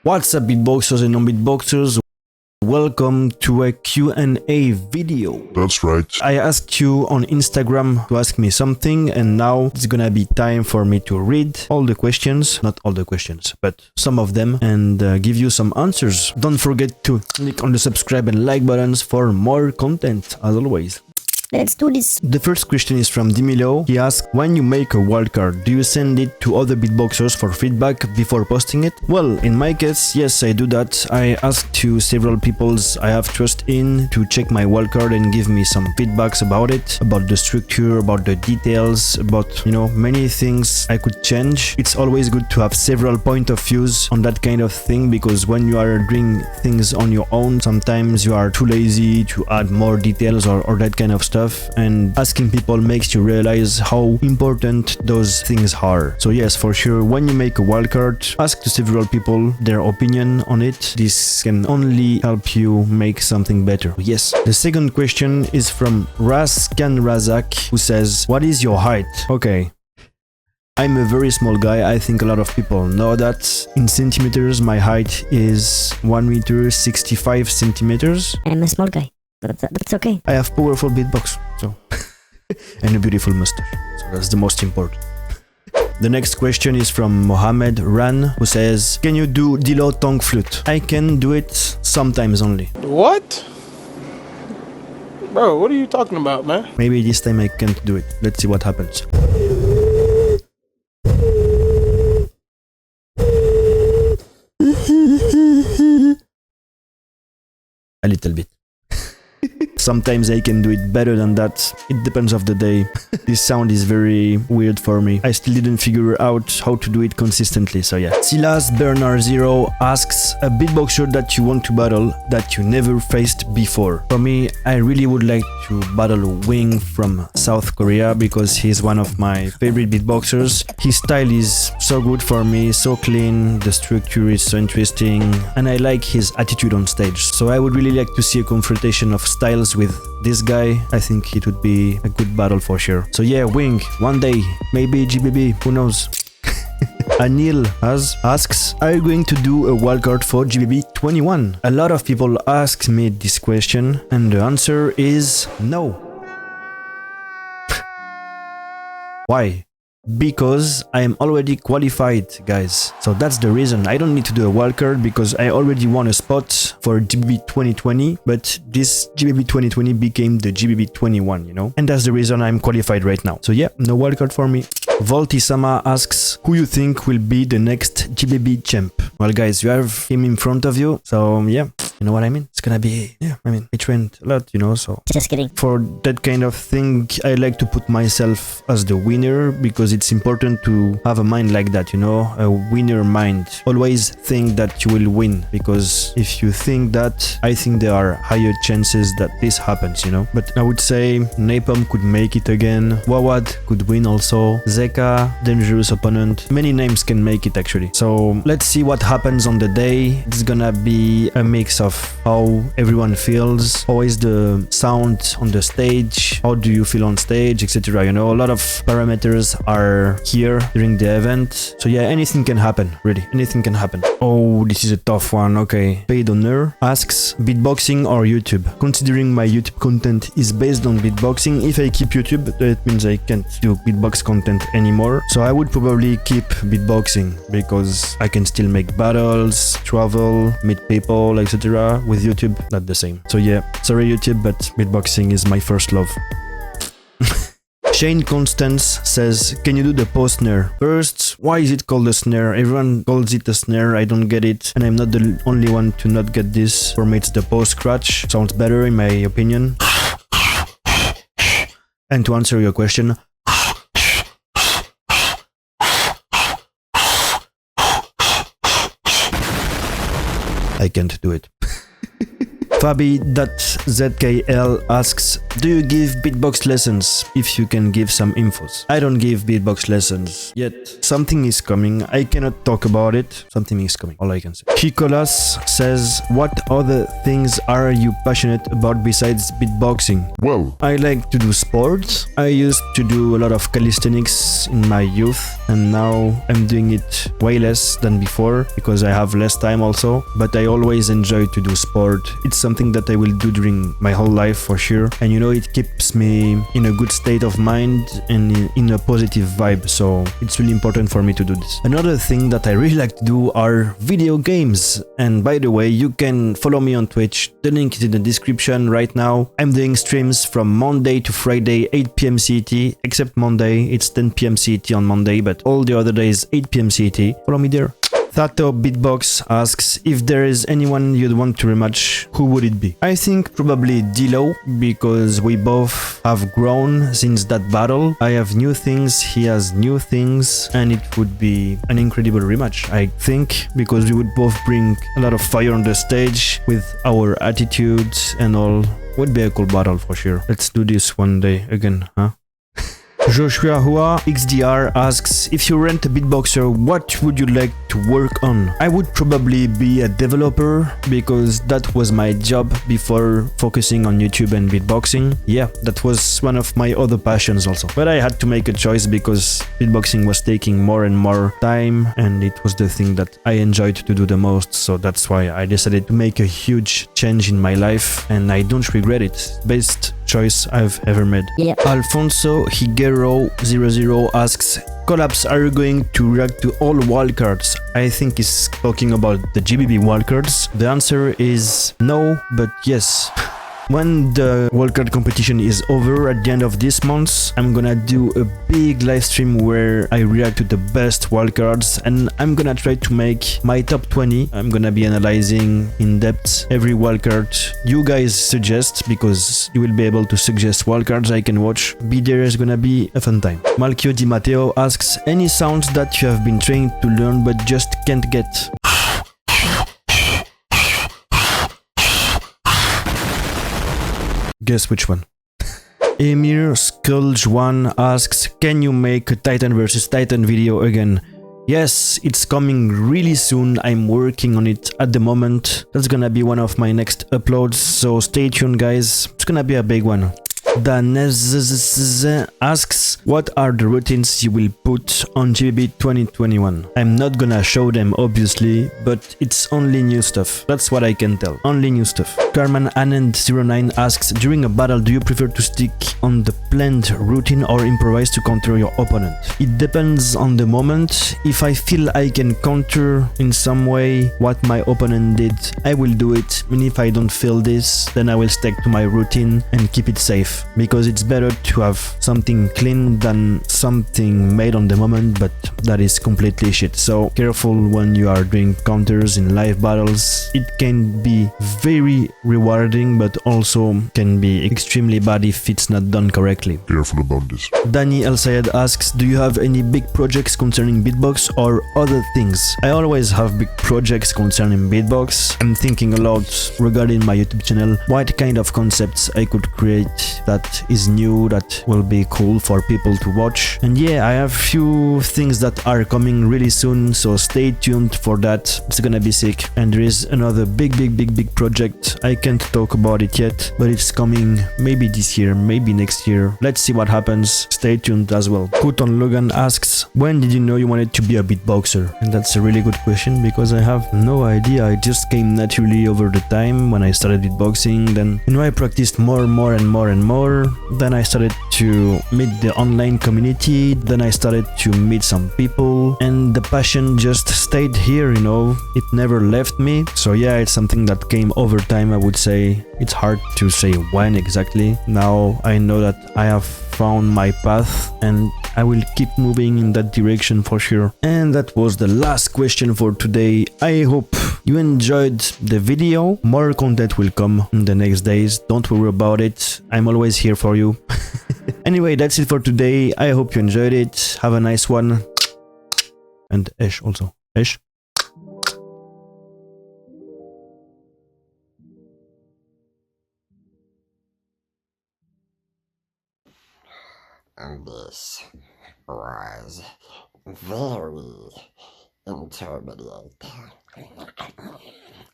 What's up, beatboxers and non-beatboxers? Welcome to a Q&A video. That's right. I asked you on Instagram to ask me something, and now it's gonna be time for me to read all the questions, not all the questions, but some of them, and give you some answers. Don't forget to click on the subscribe and like buttons for more content, as always. Let's do this. The first question is from Dimilo. He asked, when you make a wildcard, do you send it to other beatboxers for feedback before posting it? Well, in my case, yes, I do that. I asked to several people I have trust in to check my wildcard and give me some feedbacks about it, about the structure, about the details, about, many things I could change. It's always good to have several point of views on that kind of thing, because when you are doing things on your own, sometimes you are too lazy to add more details or that kind of stuff. And asking people makes you realize how important those things are. So yes, for sure, when you make a wildcard, ask to several people their opinion on it. This can only help you make something better. Yes. The second question is from Razak, who says, what is your height? Okay. I'm a very small guy. I think a lot of people know that. In centimeters, my height is 1 meter 65 centimeters. I'm a small guy. That's okay. I have powerful beatbox, so and a beautiful mustache, so that's the most important. The next question is from Mohammed Ran, who says, can you do Dilo tongue flute? I can do it sometimes only. What? Bro, what are you talking about, man? Maybe this time I can't do it. Let's see what happens. A little bit. Sometimes I can do it better than that. It depends of the day. This sound is very weird for me. I still didn't figure out how to do it consistently, so yeah. Silas Bernard Zero asks, a beatboxer that you want to battle that you never faced before. For me, I really would like to battle Wing from South Korea, because he's one of my favorite beatboxers. His style is so good for me, so clean, the structure is so interesting, and I like his attitude on stage. So I would really like to see a confrontation of styles with this guy. I think it would be a good battle for sure. So yeah, Wing, one day, maybe GBB, who knows. Anil asks, are you going to do a wildcard for GBB21? A lot of people ask me this question, and the answer is no. Why? Because I am already qualified, guys. So that's the reason. I don't need to do a wildcard, because I already won a spot for GBB 2020, but this GBB 2020 became the GBB 21, And that's the reason I'm qualified right now. So yeah, no wildcard for me. Volti-sama asks, who you think will be the next GBB champ? Well, guys, you have him in front of you, so yeah. You know what I mean? It's gonna be, I trained a lot, so... Just kidding. For that kind of thing, I like to put myself as the winner, because it's important to have a mind like that, a winner mind. Always think that you will win, because if you think that, I think there are higher chances that this happens, But I would say Napalm could make it again, Wawad could win also, Zeka, dangerous opponent. Many names can make it actually. So let's see what happens on the day. It's gonna be a mix of how everyone feels, how is the sound on the stage, how do you feel on stage, etc. A lot of parameters are here during the event. So yeah, anything can happen, really. Anything can happen. Oh, this is a tough one. Okay. Paid Honor asks, beatboxing or YouTube? Considering my YouTube content is based on beatboxing, if I keep YouTube, that means I can't do beatbox content anymore. So I would probably keep beatboxing, because I can still make battles, travel, meet people, etc. With YouTube, not the same. So yeah, sorry YouTube, but beatboxing is my first love. Shane Constance says, can you do the post snare? First, why is it called a snare? Everyone calls it a snare, I don't get it, and I'm not the only one to not get this. For me, it's the post scratch. Sounds better in my opinion. And to answer your question, I can't do it. Fabi.zkl asks, do you give beatbox lessons? If you can give some infos. I don't give beatbox lessons yet. Something is coming. I cannot talk about it. Something is coming. All I can say. Colaps says, what other things are you passionate about besides beatboxing? Well, I like to do sports. I used to do a lot of calisthenics in my youth, and now I'm doing it way less than before because I have less time also, but I always enjoy to do sport. It's something that I will do during my whole life for sure, and you know, it keeps me in a good state of mind and in a positive vibe, so it's really important for me to do this. Another thing that I really like to do are video games, and by the way, you can follow me on Twitch. The link is in the description right now. I'm doing streams from Monday to Friday 8 PM CET, except Monday. It's 10 PM CET on Monday, but all the other days 8 PM CET. Follow me there. Thato Beatbox asks, if there is anyone you'd want to rematch, who would it be? I think probably Dilo, because we both have grown since that battle. I have new things, he has new things, and it would be an incredible rematch, I think, because we would both bring a lot of fire on the stage with our attitudes and all. Would be a cool battle for sure. Let's do this one day again, huh? Joshua Hua XDR asks, if you rent a beatboxer, what would you like to work on? I would probably be a developer because that was my job before focusing on YouTube and beatboxing. Yeah, that was one of my other passions also. But I had to make a choice because beatboxing was taking more and more time, and it was the thing that I enjoyed to do the most. So that's why I decided to make a huge change in my life, and I don't regret it. Best choice I've ever made. Yeah. Alfonso Higuero00 asks, Colaps, are you going to react to all wildcards? I think he's talking about the GBB wildcards. The answer is no, but yes. When the wildcard competition is over at the end of this month, I'm gonna do a big live stream where I react to the best wildcards, and I'm gonna try to make my top 20. I'm gonna be analyzing in depth every wildcard you guys suggest, because you will be able to suggest wildcards I can watch. Be there, is gonna be a fun time. Malchio Di Matteo asks, any sounds that you have been trying to learn but just can't get? Guess which one? Emir Skulj1 asks, can you make a Titan versus Titan video again? Yes, it's coming really soon. I'm working on it at the moment. That's gonna be one of my next uploads, so stay tuned guys. It's gonna be a big one. Danez asks, what are the routines you will put on GBB21? I'm not gonna show them obviously, but it's only new stuff. That's what I can tell. Only new stuff. Carmen Anand09 asks, during a battle, do you prefer to stick on the planned routine or improvise to counter your opponent? It depends on the moment. If I feel I can counter in some way what my opponent did, I will do it. And if I don't feel this, then I will stick to my routine and keep it safe. Because it's better to have something clean than something made on the moment, but that is completely shit. So careful when you are doing counters in live battles. It can be very rewarding, but also can be extremely bad if it's not done correctly. Careful about this. Danny El Sayed asks, do you have any big projects concerning beatbox or other things? I always have big projects concerning beatbox. I'm thinking a lot regarding my YouTube channel, what kind of concepts I could create that is new, that will be cool for people to watch. And yeah, I have few things that are coming really soon, so stay tuned for that. It's gonna be sick. And there is another big project. I can't talk about it yet, but it's coming maybe this year, maybe next year. Let's see what happens. Stay tuned as well. Kuton Logan asks, when did you know you wanted to be a beatboxer? And that's a really good question, because I have no idea. I just came naturally over the time when I started beatboxing. Then, you know, I practiced more. Then I started to meet the online community. Then I started to meet some people, and the passion just stayed here, you know. It never left me. So yeah, it's something that came over time, I would say. It's hard to say when exactly. Now I know that I have found my path, and I will keep moving in that direction for sure. And that was the last question for today. I hope you enjoyed the video. More content will come in the next days. Don't worry about it. I'm always here for you. Anyway, that's it for today. I hope you enjoyed it. Have a nice one. And Esh also. Esh. And this was very intermediate.